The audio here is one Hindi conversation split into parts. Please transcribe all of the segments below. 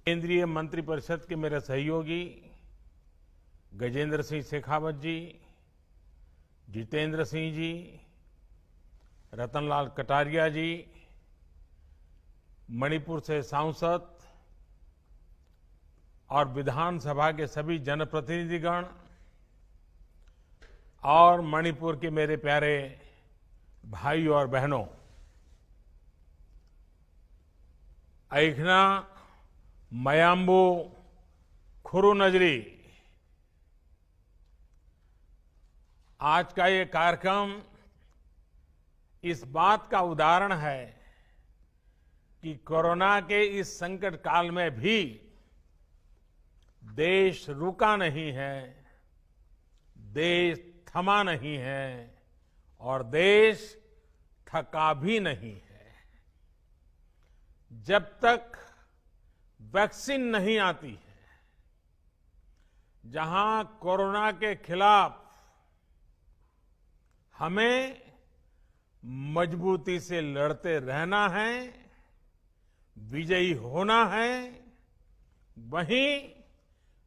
केंद्रीय मंत्रिपरिषद के मेरे सहयोगी गजेंद्र सिंह शेखावत जी, जितेंद्र सिंह जी, रतनलाल कटारिया जी, मणिपुर से सांसद और विधानसभा के सभी जनप्रतिनिधिगण और मणिपुर के मेरे प्यारे भाई और बहनों, ऐखना मयाम्बू खुरू नजरी, आज का ये कार्यक्रम इस बात का उदाहरण है कि कोरोना के इस संकट काल में भी देश रुका नहीं है, देश थमा नहीं है और देश थका भी नहीं है। जब तक वैक्सीन नहीं आती है, जहां कोरोना के खिलाफ हमें मजबूती से लड़ते रहना है, विजयी होना है, वहीं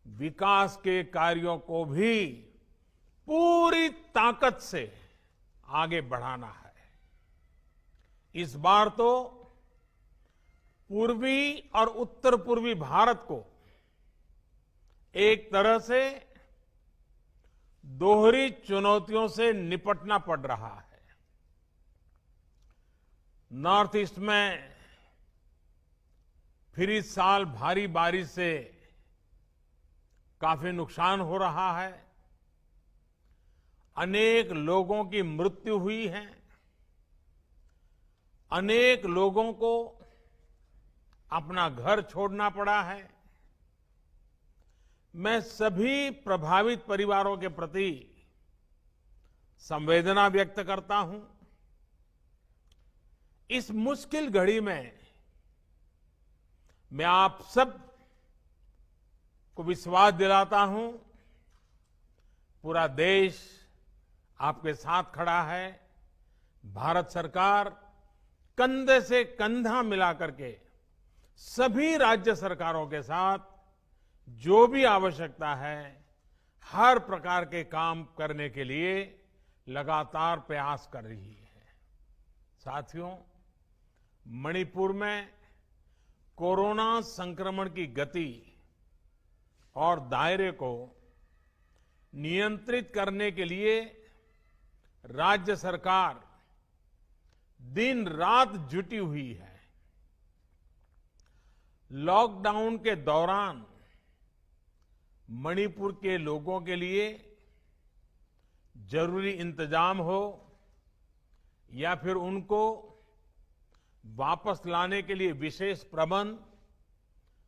विकास के कार्यों को भी पूरी ताकत से आगे बढ़ाना है। इस बार तो पूर्वी और उत्तर पूर्वी भारत को एक तरह से दोहरी चुनौतियों से निपटना पड़ रहा है। नॉर्थ ईस्ट में फिर इस साल भारी बारिश से काफी नुकसान हो रहा है, अनेक लोगों की मृत्यु हुई है, अनेक लोगों को अपना घर छोड़ना पड़ा है। मैं सभी प्रभावित परिवारों के प्रति संवेदना व्यक्त करता हूं। इस मुश्किल घड़ी में मैं आप सब को विश्वास दिलाता हूं, पूरा देश आपके साथ खड़ा है। भारत सरकार कंधे से कंधा मिलाकर के सभी राज्य सरकारों के साथ जो भी आवश्यकता है, हर प्रकार के काम करने के लिए लगातार प्रयास कर रही है। साथियों, मणिपुर में कोरोना संक्रमण की गति और दायरे को नियंत्रित करने के लिए राज्य सरकार दिन रात जुटी हुई है। लॉकडाउन के दौरान मणिपुर के लोगों के लिए जरूरी इंतजाम हो या फिर उनको वापस लाने के लिए विशेष प्रबंध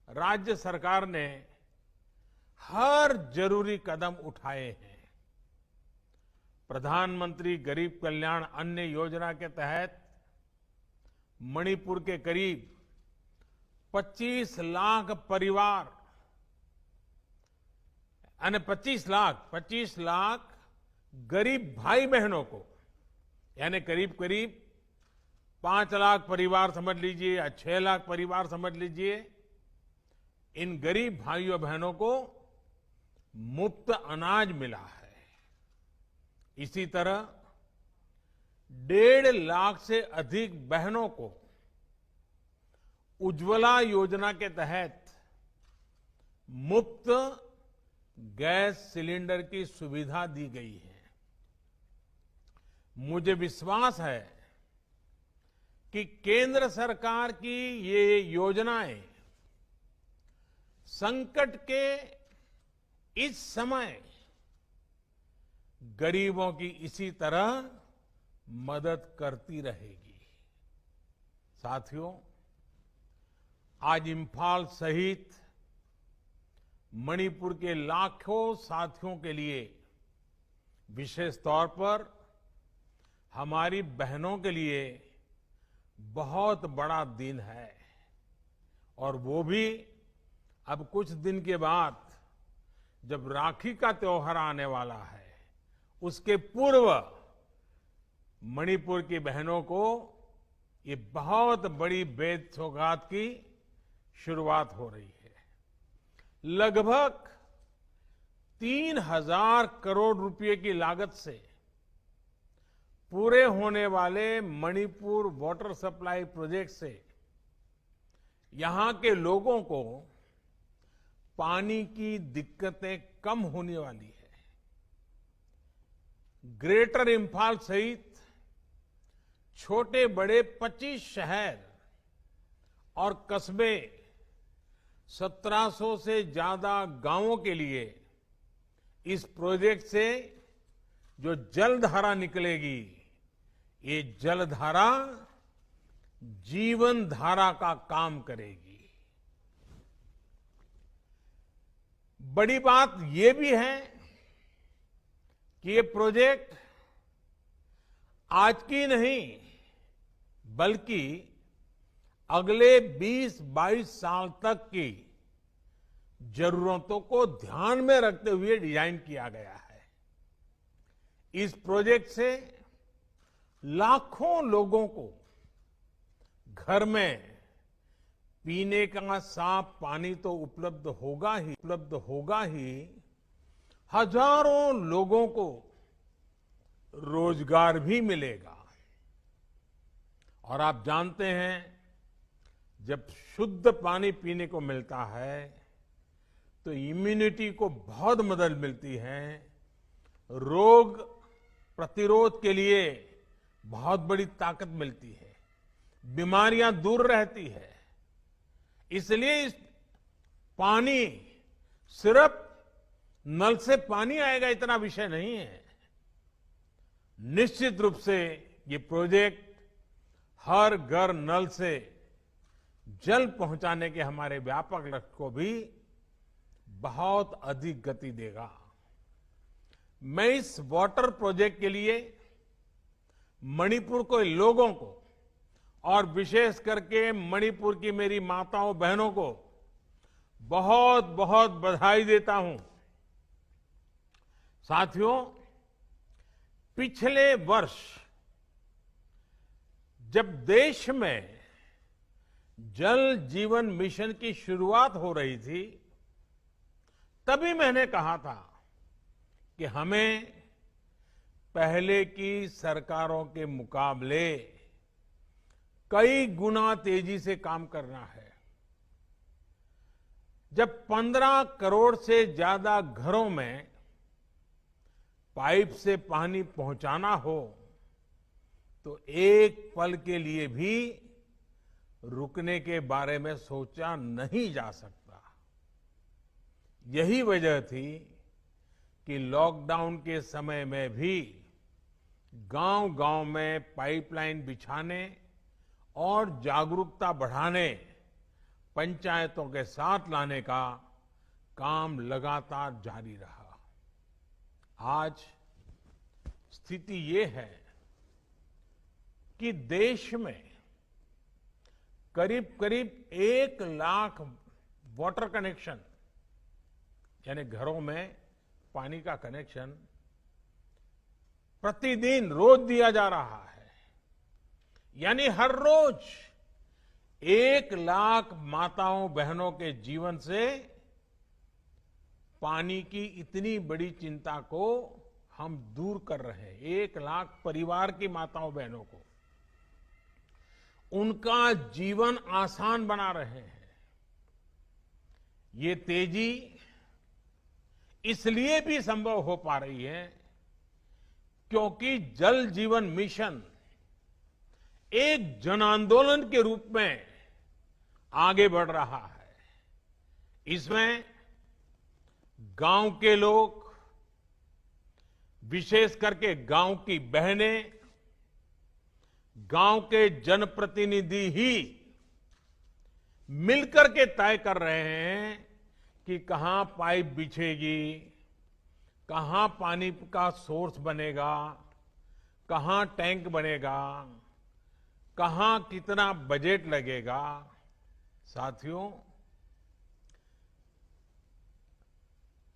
राज्य सरकार ने हर जरूरी कदम उठाए हैं। प्रधानमंत्री गरीब कल्याण अन्न योजना के तहत मणिपुर के करीब 25 लाख परिवार यानी 25 लाख गरीब भाई बहनों को, यानी करीब करीब 5 लाख परिवार समझ लीजिए या 6 लाख परिवार समझ लीजिए, इन गरीब भाइयों बहनों को मुफ्त अनाज मिला है। इसी तरह 1.5 लाख से अधिक बहनों को उज्ज्वला योजना के तहत मुफ्त गैस सिलेंडर की सुविधा दी गई है। मुझे विश्वास है कि केंद्र सरकार की ये योजनाएं संकट के इस समय गरीबों की इसी तरह मदद करती रहेगी। साथियों, आज इंफाल सहित मणिपुर के लाखों साथियों के लिए विशेष तौर पर हमारी बहनों के लिए बहुत बड़ा दिन है और वो भी अब कुछ दिन के बाद जब राखी का त्योहार आने वाला है, उसके पूर्व मणिपुर की बहनों को ये बहुत बड़ी बेद सौगात की शुरुआत हो रही है। लगभग 3,000 करोड़ रुपए की लागत से पूरे होने वाले मणिपुर वाटर सप्लाई प्रोजेक्ट से यहां के लोगों को पानी की दिक्कतें कम होने वाली है। ग्रेटर इंफाल सहित छोटे बड़े 25 शहर और कस्बे 1700 से ज्यादा गांवों के लिए इस प्रोजेक्ट से जो जलधारा निकलेगी, ये जलधारा जीवन धारा का काम करेगी। बड़ी बात ये भी है कि ये प्रोजेक्ट आज की नहीं बल्कि अगले 20-22 साल तक की जरूरतों को ध्यान में रखते हुए डिजाइन किया गया है। इस प्रोजेक्ट से लाखों लोगों को घर में पीने का साफ पानी तो उपलब्ध होगा ही, हजारों लोगों को रोजगार भी मिलेगा। और आप जानते हैं, जब शुद्ध पानी पीने को मिलता है तो इम्यूनिटी को बहुत मदद मिलती है, रोग प्रतिरोध के लिए बहुत बड़ी ताकत मिलती है, बीमारियां दूर रहती है। इसलिए इस पानी सिर्फ नल से पानी आएगा इतना विषय नहीं है। निश्चित रूप से ये प्रोजेक्ट हर घर नल से जल पहुंचाने के हमारे व्यापक लक्ष्य को भी बहुत अधिक गति देगा। मैं इस वाटर प्रोजेक्ट के लिए मणिपुर के लोगों को और विशेष करके मणिपुर की मेरी माताओं बहनों को बहुत बहुत बधाई देता हूं। साथियों, पिछले वर्ष जब देश में जल जीवन मिशन की शुरुआत हो रही थी, तभी मैंने कहा था कि हमें पहले की सरकारों के मुकाबले कई गुना तेजी से काम करना है। जब 15 करोड़ से ज्यादा घरों में पाइप से पानी पहुंचाना हो तो एक पल के लिए भी रुकने के बारे में सोचा नहीं जा सकता। यही वजह थी कि लॉकडाउन के समय में भी गांव-गांव में पाइपलाइन बिछाने और जागरूकता बढ़ाने, पंचायतों के साथ लाने का काम लगातार जारी रहा। आज स्थिति ये है कि देश में करीब करीब 1 लाख वाटर कनेक्शन, यानी घरों में पानी का कनेक्शन प्रतिदिन रोज दिया जा रहा है। यानी हर रोज 1 लाख माताओं बहनों के जीवन से पानी की इतनी बड़ी चिंता को हम दूर कर रहे हैं। 1 लाख परिवार की माताओं बहनों को उनका जीवन आसान बना रहे हैं। ये तेजी इसलिए भी संभव हो पा रही है क्योंकि जल जीवन मिशन एक जन आंदोलन के रूप में आगे बढ़ रहा है। इसमें गांव के लोग, विशेष करके गांव की बहनें, गांव के जनप्रतिनिधि ही मिलकर के तय कर रहे हैं कि कहां पाइप बिछेगी, कहां पानी का सोर्स बनेगा, कहां टैंक बनेगा, कहां कितना बजट लगेगा। साथियों,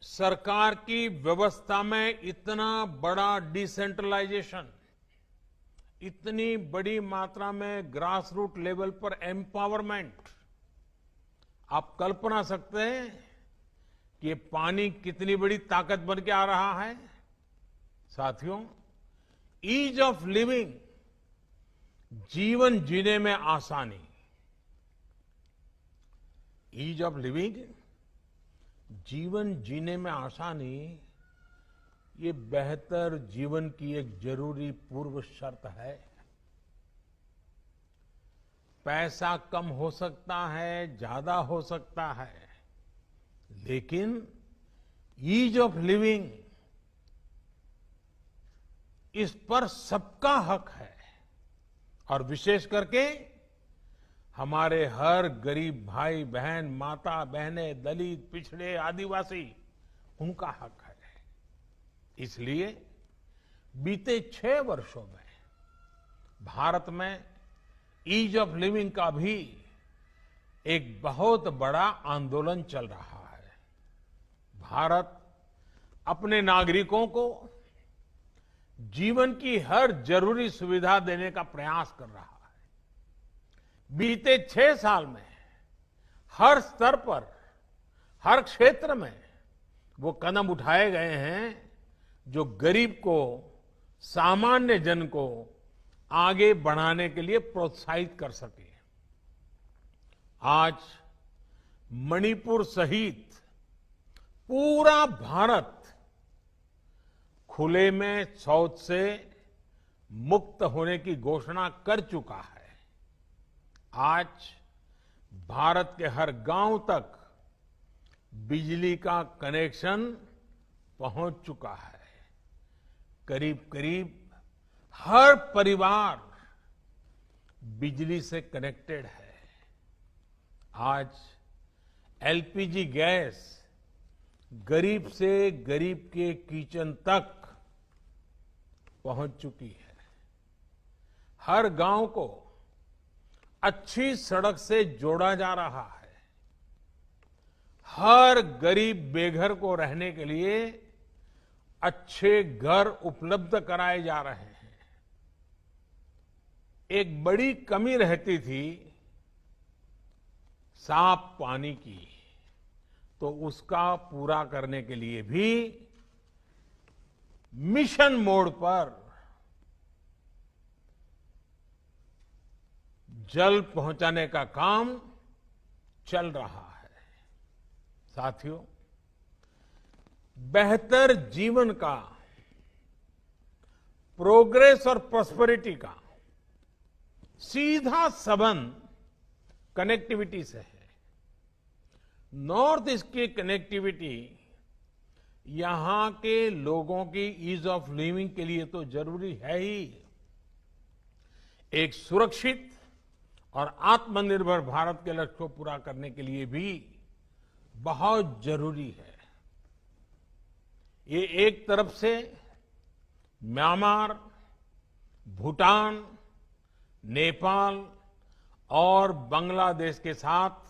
सरकार की व्यवस्था में इतना बड़ा डिसेंट्रलाइजेशन, इतनी बड़ी मात्रा में ग्रास रूट लेवल पर एम्पावरमेंट, आप कल्पना सकते हैं कि ये पानी कितनी बड़ी ताकत बन के आ रहा है। साथियों, ईज ऑफ लिविंग, जीवन जीने में आसानी, ईज ऑफ लिविंग, जीवन जीने में आसानी, ये बेहतर जीवन की एक जरूरी पूर्व शर्त है। पैसा कम हो सकता है, ज्यादा हो सकता है, लेकिन ईज ऑफ लिविंग, इस पर सबका हक है। और विशेष करके हमारे हर गरीब भाई बहन, माता बहने, दलित, पिछड़े, आदिवासी, उनका हक है। इसलिए बीते 6 वर्षों में भारत में ईज ऑफ लिविंग का भी एक बहुत बड़ा आंदोलन चल रहा है। भारत अपने नागरिकों को जीवन की हर जरूरी सुविधा देने का प्रयास कर रहा है। बीते 6 साल में हर स्तर पर, हर क्षेत्र में वो कदम उठाए गए हैं जो गरीब को, सामान्य जन को आगे बढ़ाने के लिए प्रोत्साहित कर सके। आज मणिपुर सहित पूरा भारत खुले में शौच से मुक्त होने की घोषणा कर चुका है। आज भारत के हर गांव तक बिजली का कनेक्शन पहुंच चुका है। करीब करीब हर परिवार बिजली से कनेक्टेड है। आज एलपीजी गैस गरीब से गरीब के किचन तक पहुंच चुकी है। हर गांव को अच्छी सड़क से जोड़ा जा रहा है। हर गरीब बेघर को रहने के लिए अच्छे घर उपलब्ध कराए जा रहे हैं। एक बड़ी कमी रहती थी साफ पानी की, तो उसका पूरा करने के लिए भी मिशन मोड पर जल पहुंचाने का काम चल रहा है। साथियों, बेहतर जीवन का, प्रोग्रेस और प्रॉस्पेरिटी का सीधा संबंध कनेक्टिविटी से है। नॉर्थ ईस्ट की कनेक्टिविटी यहां के लोगों की ईज ऑफ लिविंग के लिए तो जरूरी है ही, एक सुरक्षित और आत्मनिर्भर भारत के लक्ष्य को पूरा करने के लिए भी बहुत जरूरी है। ये एक तरफ से म्यांमार, भूटान, नेपाल और बांग्लादेश के साथ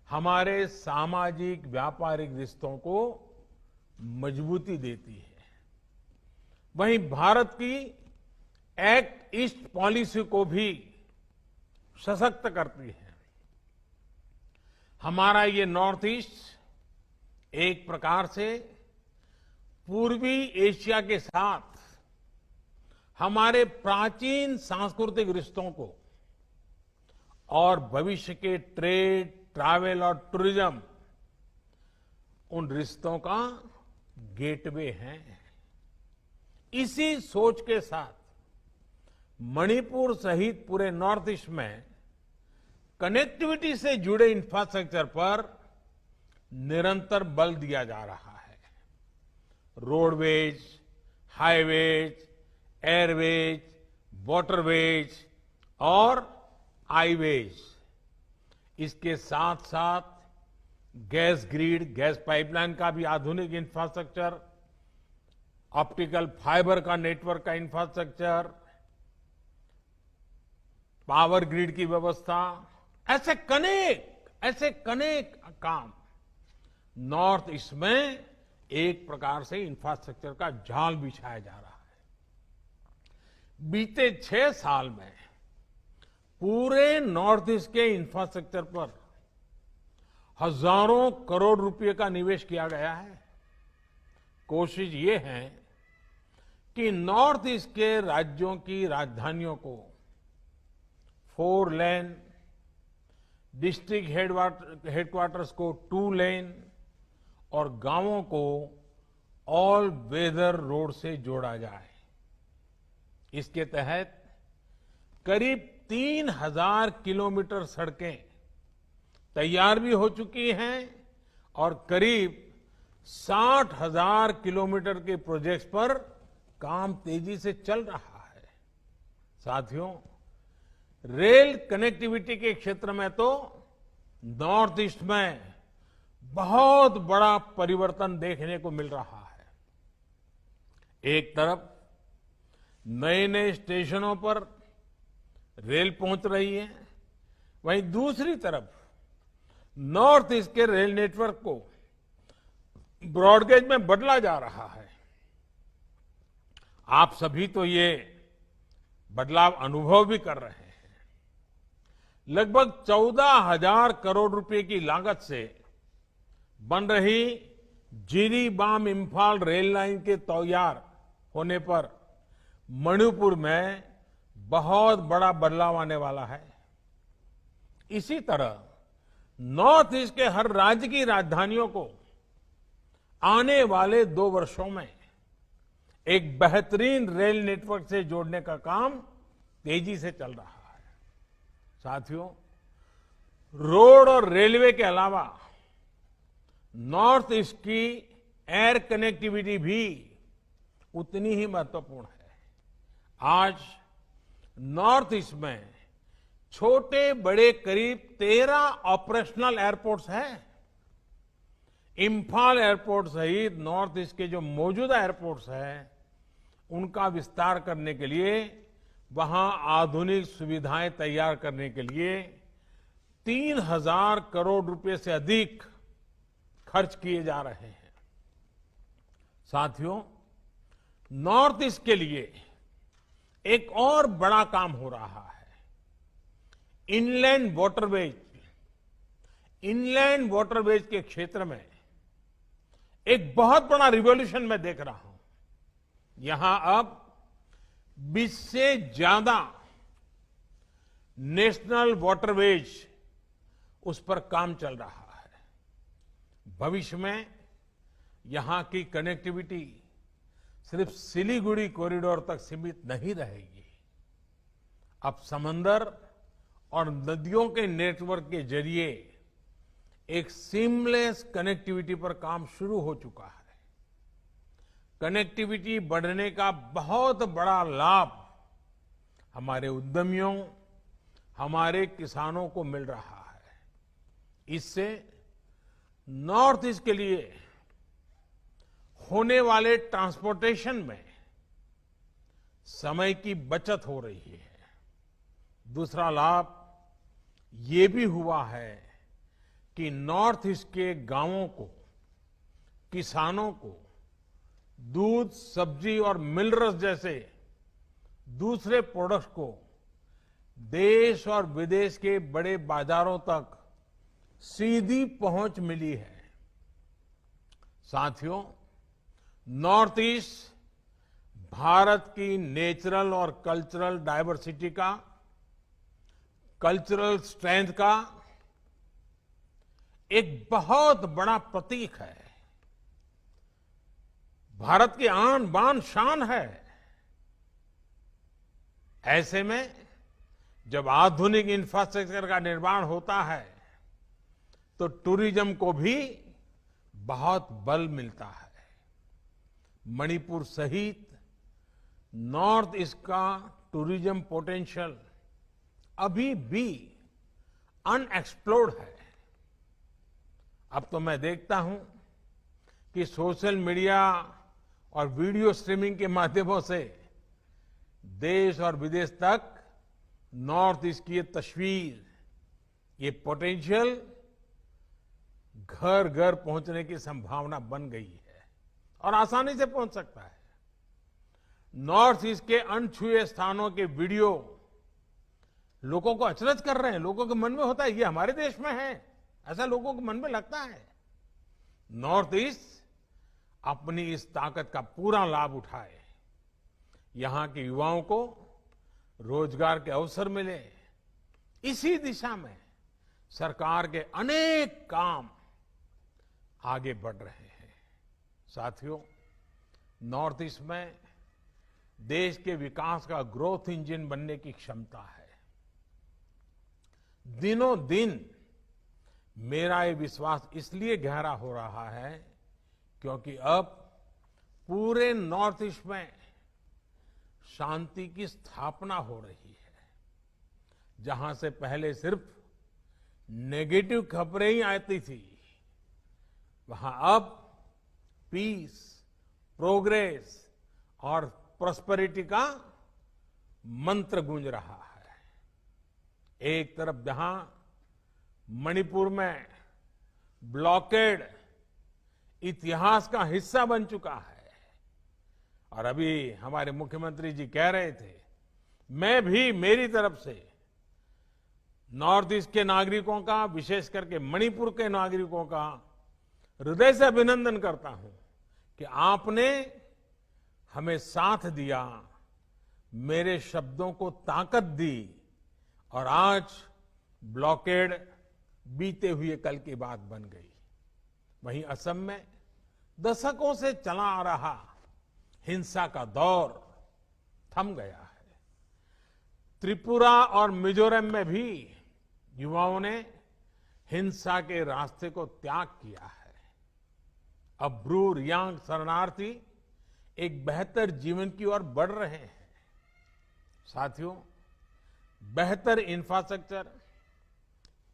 हमारे सामाजिक व्यापारिक रिश्तों को मजबूती देती है। वहीं भारत की एक्ट ईस्ट पॉलिसी को भी सशक्त करती है। हमारा ये नॉर्थ ईस्ट एक प्रकार से पूर्वी एशिया के साथ हमारे प्राचीन सांस्कृतिक रिश्तों को और भविष्य के ट्रेड, ट्रैवल और टूरिज्म, उन रिश्तों का गेटवे है। इसी सोच के साथ मणिपुर सहित पूरे नॉर्थ ईस्ट में कनेक्टिविटी से जुड़े इंफ्रास्ट्रक्चर पर निरंतर बल दिया जा रहा है। रोडवेज, हाईवेज, एयरवेज, वाटरवेज और आईवेज, इसके साथ साथ गैस ग्रिड, गैस पाइपलाइन का भी आधुनिक इंफ्रास्ट्रक्चर, ऑप्टिकल फाइबर का नेटवर्क का इंफ्रास्ट्रक्चर, पावर ग्रिड की व्यवस्था, ऐसे कनेक काम नॉर्थ ईस्ट में एक प्रकार से इंफ्रास्ट्रक्चर का जाल बिछाया जा रहा है। बीते 6 साल में पूरे नॉर्थ ईस्ट के इंफ्रास्ट्रक्चर पर हजारों करोड़ रुपए का निवेश किया गया है। कोशिश ये है कि नॉर्थ ईस्ट के राज्यों की राजधानियों को 4 लेन, डिस्ट्रिक्ट हेडक्वार्टर्स को 2 लेन और गांवों को ऑल वेदर रोड से जोड़ा जाए। इसके तहत करीब 3000 किलोमीटर सड़कें तैयार भी हो चुकी हैं और करीब 60,000 किलोमीटर के प्रोजेक्ट्स पर काम तेजी से चल रहा है। साथियों, रेल कनेक्टिविटी के क्षेत्र में तो नॉर्थ ईस्ट में बहुत बड़ा परिवर्तन देखने को मिल रहा है। एक तरफ नए नए स्टेशनों पर रेल पहुंच रही है, वहीं दूसरी तरफ नॉर्थ ईस्ट के रेल नेटवर्क को ब्रॉडगेज में बदला जा रहा है। आप सभी तो ये बदलाव अनुभव भी कर रहे हैं। लगभग 14,000 करोड़ रुपए की लागत से बन रही जिरीबाम इम्फाल रेल लाइन के तैयार होने पर मणिपुर में बहुत बड़ा बदलाव आने वाला है। इसी तरह नॉर्थ ईस्ट के हर राज्य की राजधानियों को आने वाले 2 वर्षों में एक बेहतरीन रेल नेटवर्क से जोड़ने का काम तेजी से चल रहा है। साथियों, रोड और रेलवे के अलावा नॉर्थ ईस्ट की एयर कनेक्टिविटी भी उतनी ही महत्वपूर्ण है। आज नॉर्थ ईस्ट में छोटे बड़े करीब 13 ऑपरेशनल एयरपोर्ट्स हैं। इम्फाल एयरपोर्ट सहित नॉर्थ ईस्ट के जो मौजूदा एयरपोर्ट्स हैं, उनका विस्तार करने के लिए, वहां आधुनिक सुविधाएं तैयार करने के लिए 3,000 करोड़ रुपए से अधिक खर्च किए जा रहे हैं। साथियों, नॉर्थ ईस्ट के लिए एक और बड़ा काम हो रहा है। इनलैंड वाटरवेज के क्षेत्र में एक बहुत बड़ा रिवॉल्यूशन मैं देख रहा हूं। यहां अब 20 से ज्यादा नेशनल वाटरवेज उस पर काम चल रहा है। भविष्य में यहां की कनेक्टिविटी सिर्फ सिलीगुड़ी कॉरिडोर तक सीमित नहीं रहेगी। अब समंदर और नदियों के नेटवर्क के जरिए एक सीमलेस कनेक्टिविटी पर काम शुरू हो चुका है। कनेक्टिविटी बढ़ने का बहुत बड़ा लाभ हमारे उद्यमियों, हमारे किसानों को मिल रहा है। इससे नॉर्थ ईस्ट के लिए होने वाले ट्रांसपोर्टेशन में समय की बचत हो रही है। दूसरा लाभ ये भी हुआ है कि नॉर्थ ईस्ट के गांवों को, किसानों को दूध, सब्जी और मिनरल्स जैसे दूसरे प्रोडक्ट्स को देश और विदेश के बड़े बाजारों तक सीधी पहुंच मिली है। साथियों, नॉर्थ ईस्ट भारत की नेचुरल और कल्चरल डाइवर्सिटी का, कल्चरल स्ट्रेंथ का एक बहुत बड़ा प्रतीक है। भारत की आन बान शान है। ऐसे में जब आधुनिक इंफ्रास्ट्रक्चर का निर्माण होता है तो टूरिज्म को भी बहुत बल मिलता है। मणिपुर सहित नॉर्थ ईस्ट का टूरिज्म पोटेंशियल अभी भी अनएक्सप्लोर्ड है। अब तो मैं देखता हूं कि सोशल मीडिया और वीडियो स्ट्रीमिंग के माध्यमों से देश और विदेश तक नॉर्थ ईस्ट की ये तस्वीर, ये पोटेंशियल घर घर पहुंचने की संभावना बन गई है और आसानी से पहुंच सकता है। नॉर्थ ईस्ट के अनछुए स्थानों के वीडियो लोगों को अचरज कर रहे हैं। लोगों के मन में होता है ये हमारे देश में है, ऐसा लोगों के मन में लगता है। नॉर्थ ईस्ट अपनी इस ताकत का पूरा लाभ उठाए, यहां के युवाओं को रोजगार के अवसर मिले, इसी दिशा में सरकार के अनेक काम आगे बढ़ रहे हैं। साथियों, नॉर्थ ईस्ट में देश के विकास का ग्रोथ इंजन बनने की क्षमता है। दिनों दिन मेरा ये विश्वास इसलिए गहरा हो रहा है क्योंकि अब पूरे नॉर्थ ईस्ट में शांति की स्थापना हो रही है। जहां से पहले सिर्फ नेगेटिव खबरें ही आती थी, वहां अब पीस, प्रोग्रेस और प्रॉस्पेरिटी का मंत्र गूंज रहा है। एक तरफ जहां मणिपुर में ब्लॉकेड इतिहास का हिस्सा बन चुका है, और अभी हमारे मुख्यमंत्री जी कह रहे थे, मैं भी मेरी तरफ से नॉर्थ ईस्ट के नागरिकों का, विशेष करके मणिपुर के नागरिकों का हृदय से अभिनंदन करता हूं कि आपने हमें साथ दिया, मेरे शब्दों को ताकत दी, और आज ब्लॉकेड बीते हुए कल की बात बन गई। वहीं असम में दशकों से चला आ रहा हिंसा का दौर थम गया है। त्रिपुरा और मिजोरम में भी युवाओं ने हिंसा के रास्ते को त्याग किया है। अब ब्रू रियांग शरणार्थी एक बेहतर जीवन की ओर बढ़ रहे हैं। साथियों, बेहतर इंफ्रास्ट्रक्चर,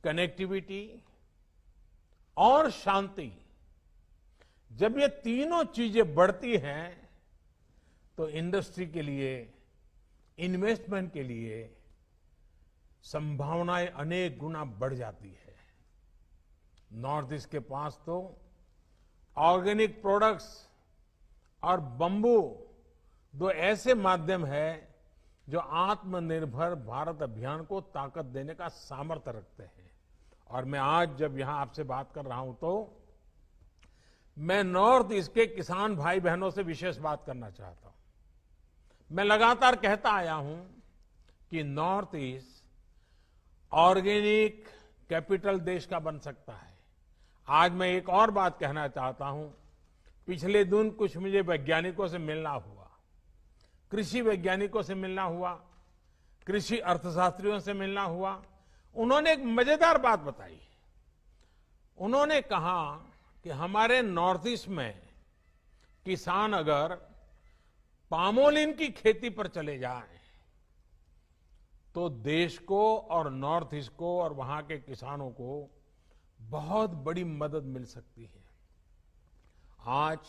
कनेक्टिविटी और शांति, जब ये तीनों चीजें बढ़ती हैं तो इंडस्ट्री के लिए, इन्वेस्टमेंट के लिए संभावनाएं अनेक गुना बढ़ जाती है। नॉर्थ ईस्ट के पास तो ऑर्गेनिक प्रोडक्ट्स और बंबू दो ऐसे माध्यम है जो आत्मनिर्भर भारत अभियान को ताकत देने का सामर्थ्य रखते हैं। और मैं आज जब यहां आपसे बात कर रहा हूं तो मैं नॉर्थ ईस्ट के किसान भाई बहनों से विशेष बात करना चाहता हूं। मैं लगातार कहता आया हूं कि नॉर्थ ईस्ट ऑर्गेनिक कैपिटल देश का बन सकता है। आज मैं एक और बात कहना चाहता हूं। पिछले दिन कुछ मुझे वैज्ञानिकों से मिलना हुआ, कृषि वैज्ञानिकों से मिलना हुआ, कृषि अर्थशास्त्रियों से मिलना हुआ। उन्होंने एक मजेदार बात बताई। उन्होंने कहा कि हमारे नॉर्थ ईस्ट में किसान अगर पामोलिन की खेती पर चले जाएं तो देश को और नॉर्थ ईस्ट को और वहां के किसानों को बहुत बड़ी मदद मिल सकती है। आज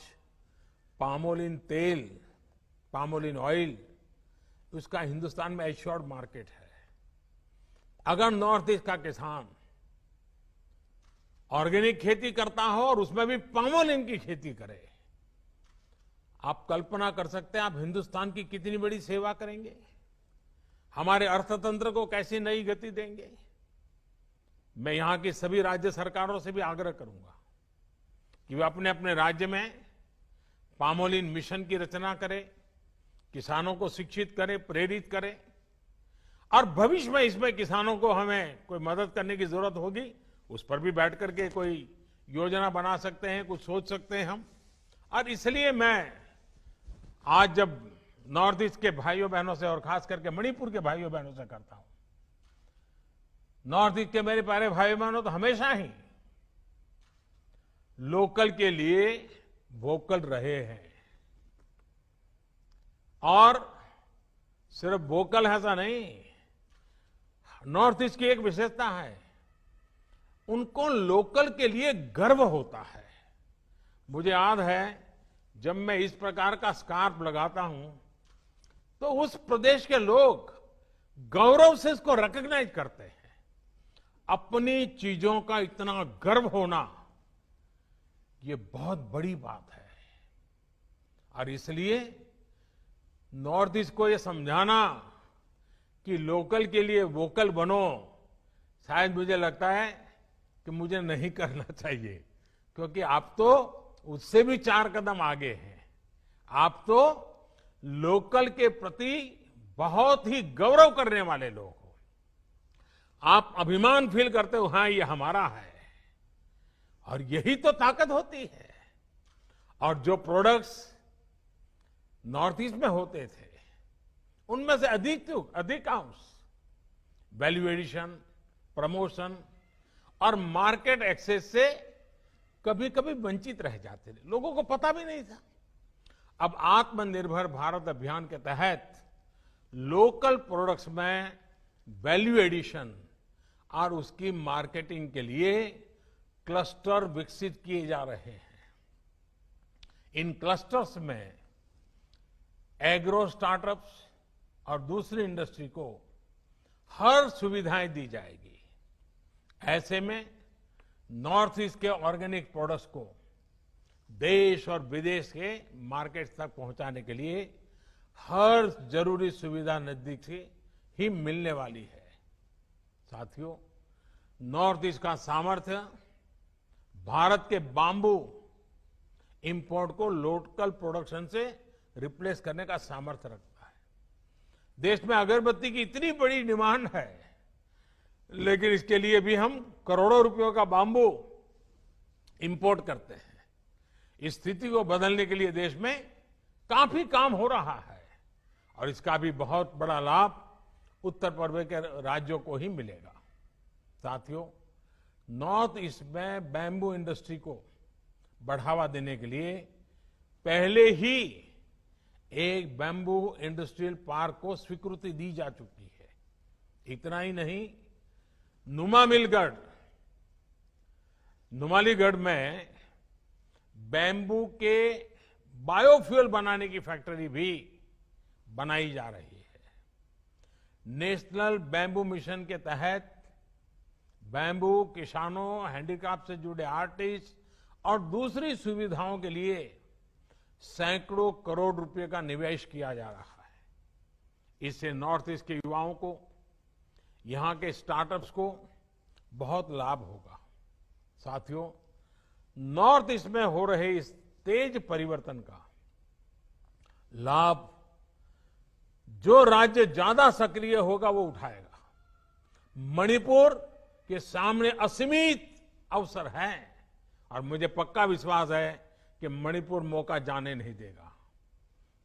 पामोलिन तेल, पामोलिन ऑयल, उसका हिंदुस्तान में एश्योर्ड मार्केट है। अगर नॉर्थ ईस्ट का किसान ऑर्गेनिक खेती करता हो और उसमें भी पामोलिन की खेती करे, आप कल्पना कर सकते हैं आप हिंदुस्तान की कितनी बड़ी सेवा करेंगे, हमारे अर्थतंत्र को कैसी नई गति देंगे। मैं यहां की सभी राज्य सरकारों से भी आग्रह करूंगा कि वे अपने अपने राज्य में पामोलिन मिशन की रचना करें, किसानों को शिक्षित करें, प्रेरित करें, और भविष्य में इसमें किसानों को हमें कोई मदद करने की जरूरत होगी, उस पर भी बैठ करके कोई योजना बना सकते हैं, कुछ सोच सकते हैं हम। और इसलिए मैं आज जब नॉर्थ ईस्ट के भाइयों बहनों से और खास करके मणिपुर के भाइयों बहनों से करता हूं, नॉर्थ ईस्ट के मेरे प्यारे भाई बहनों तो हमेशा ही लोकल के लिए वोकल रहे हैं। और सिर्फ वोकल ऐसा नहीं, नॉर्थ ईस्ट की एक विशेषता है, उनको लोकल के लिए गर्व होता है। मुझे याद है जब मैं इस प्रकार का स्कार्फ लगाता हूं तो उस प्रदेश के लोग गौरव से इसको रिकॉग्नाइज करते हैं। अपनी चीजों का इतना गर्व होना, ये बहुत बड़ी बात है। और इसलिए नॉर्थ ईस्ट को ये समझाना कि लोकल के लिए वोकल बनो, शायद मुझे लगता है कि कि मुझे नहीं करना चाहिए, क्योंकि आप तो उससे भी 4 कदम आगे हैं। आप तो लोकल के प्रति बहुत ही गौरव करने वाले लोग हो। आप अभिमान फील करते हो, हाँ ये हमारा है, और यही तो ताकत होती है। और जो प्रोडक्ट्स नॉर्थ ईस्ट में होते थे, उनमें से अधिकांश वैल्यू एडिशन, प्रमोशन और मार्केट एक्सेस से कभी कभी वंचित रह जाते थे, लोगों को पता भी नहीं था। अब आत्मनिर्भर भारत अभियान के तहत लोकल प्रोडक्ट्स में वैल्यू एडिशन और उसकी मार्केटिंग के लिए क्लस्टर विकसित किए जा रहे हैं। इन क्लस्टर्स में एग्रो स्टार्टअप्स और दूसरी इंडस्ट्री को हर सुविधाएं दी जाएगी। ऐसे में नॉर्थ ईस्ट के ऑर्गेनिक प्रोडक्ट्स को देश और विदेश के मार्केट तक पहुंचाने के लिए हर जरूरी सुविधा नजदीक से ही मिलने वाली है। साथियों, नॉर्थ ईस्ट का सामर्थ्य भारत के बांबू इंपोर्ट को लोकल प्रोडक्शन से रिप्लेस करने का सामर्थ्य रखता है। देश में अगरबत्ती की इतनी बड़ी डिमांड है, लेकिन इसके लिए भी हम करोड़ों रुपयों का बांबू इंपोर्ट करते हैं। इस स्थिति को बदलने के लिए देश में काफी काम हो रहा है, और इसका भी बहुत बड़ा लाभ उत्तर पूर्व के राज्यों को ही मिलेगा। साथियों, नॉर्थ ईस्ट में बैम्बू इंडस्ट्री को बढ़ावा देने के लिए पहले ही एक बैम्बू इंडस्ट्रियल पार्क को स्वीकृति दी जा चुकी है। इतना ही नहीं, नुमालीगढ़ में बैम्बू के बायोफ्यूल बनाने की फैक्ट्री भी बनाई जा रही है। नेशनल बैम्बू मिशन के तहत बैम्बू किसानों, हैंडीक्राफ्ट से जुड़े आर्टिस्ट और दूसरी सुविधाओं के लिए सैकड़ों करोड़ रुपए का निवेश किया जा रहा है। इससे नॉर्थ ईस्ट के युवाओं को, यहां के स्टार्टअप्स को बहुत लाभ होगा। साथियों, नॉर्थ ईस्ट में हो रहे इस तेज परिवर्तन का लाभ जो राज्य ज्यादा सक्रिय होगा वो उठाएगा। मणिपुर के सामने असीमित अवसर हैं, और मुझे पक्का विश्वास है कि मणिपुर मौका जाने नहीं देगा।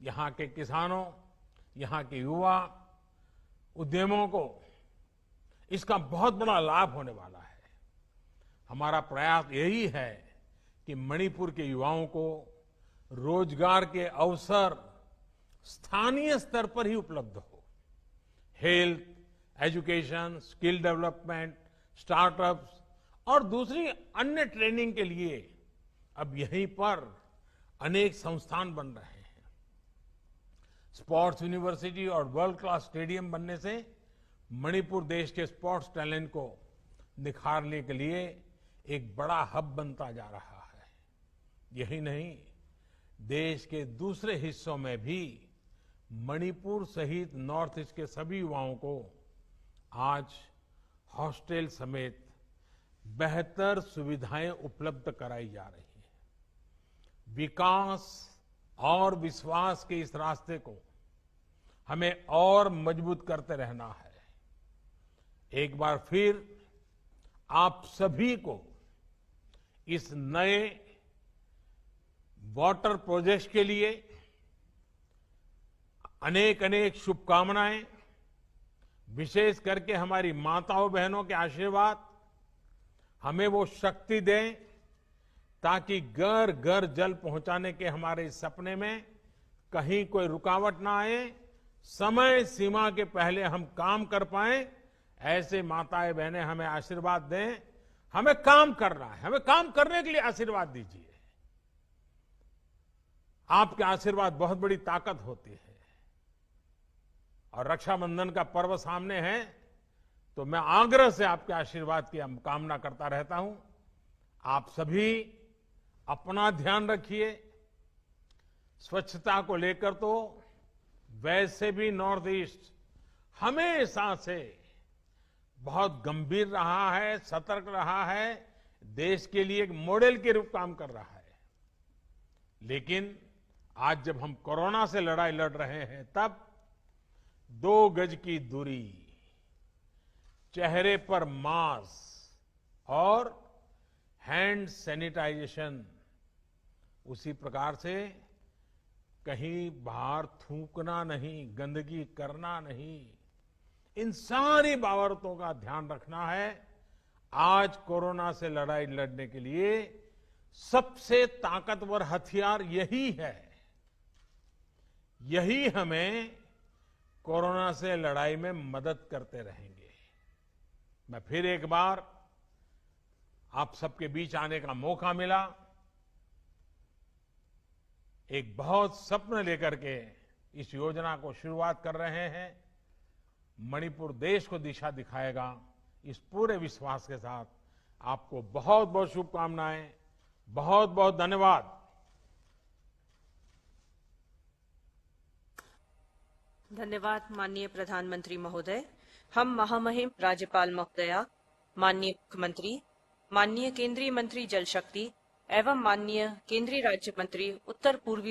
यहां के किसानों, यहां के युवा उद्यमों को इसका बहुत बड़ा लाभ होने वाला है। हमारा प्रयास यही है कि मणिपुर के युवाओं को रोजगार के अवसर स्थानीय स्तर पर ही उपलब्ध हो। Health, education, skill development, startups और दूसरी अन्य ट्रेनिंग के लिए अब यहीं पर अनेक संस्थान बन रहे हैं। स्पोर्ट्स यूनिवर्सिटी और वर्ल्ड क्लास स्टेडियम बनने से मणिपुर देश के स्पोर्ट्स टैलेंट को निखारने के लिए एक बड़ा हब बनता जा रहा है। यही नहीं, देश के दूसरे हिस्सों में भी मणिपुर सहित नॉर्थ ईस्ट के सभी युवाओं को आज हॉस्टल समेत बेहतर सुविधाएं उपलब्ध कराई जा रही है। विकास और विश्वास के इस रास्ते को हमें और मजबूत करते रहना है। एक बार फिर आप सभी को इस नए वाटर प्रोजेक्ट के लिए अनेक अनेक शुभकामनाएं। विशेष करके हमारी माताओं बहनों के आशीर्वाद हमें वो शक्ति दें ताकि घर घर जल पहुंचाने के हमारे सपने में कहीं कोई रुकावट ना आए, समय सीमा के पहले हम काम कर पाएं। ऐसे माताएं बहनें हमें आशीर्वाद दें। हमें काम करना है, हमें काम करने के लिए आशीर्वाद दीजिए। आपके आशीर्वाद बहुत बड़ी ताकत होती है। और रक्षाबंधन का पर्व सामने है, तो मैं आग्रह से आपके आशीर्वाद की कामना करता रहता हूं। आप सभी अपना ध्यान रखिए। स्वच्छता को लेकर तो वैसे भी नॉर्थ ईस्ट हमेशा से बहुत गंभीर रहा है, सतर्क रहा है, देश के लिए एक मॉडल के रूप काम कर रहा है। लेकिन आज जब हम कोरोना से लड़ाई लड़ रहे हैं, तब 2 गज की दूरी, चेहरे पर मास्क और हैंड सैनिटाइजेशन, उसी प्रकार से कहीं बाहर थूकना नहीं, गंदगी करना नहीं, इन सारी बाबतों का ध्यान रखना है। आज कोरोना से लड़ाई लड़ने के लिए सबसे ताकतवर हथियार यही है। यही हमें कोरोना से लड़ाई में मदद करते रहेंगे। मैं फिर एक बार आप सबके बीच आने का मौका मिला। एक बहुत सपने लेकर के इस योजना को शुरुआत कर रहे हैं। मणिपुर देश को दिशा दिखाएगा, इस पूरे विश्वास के साथ आपको बहुत बहुत शुभकामनाएं, बहुत बहुत धन्यवाद। धन्यवाद माननीय प्रधानमंत्री महोदय। हम महामहिम राज्यपाल महोदया, माननीय मुख्यमंत्री, माननीय केंद्रीय मंत्री जल शक्ति एवं माननीय केंद्रीय राज्य मंत्री उत्तर पूर्वी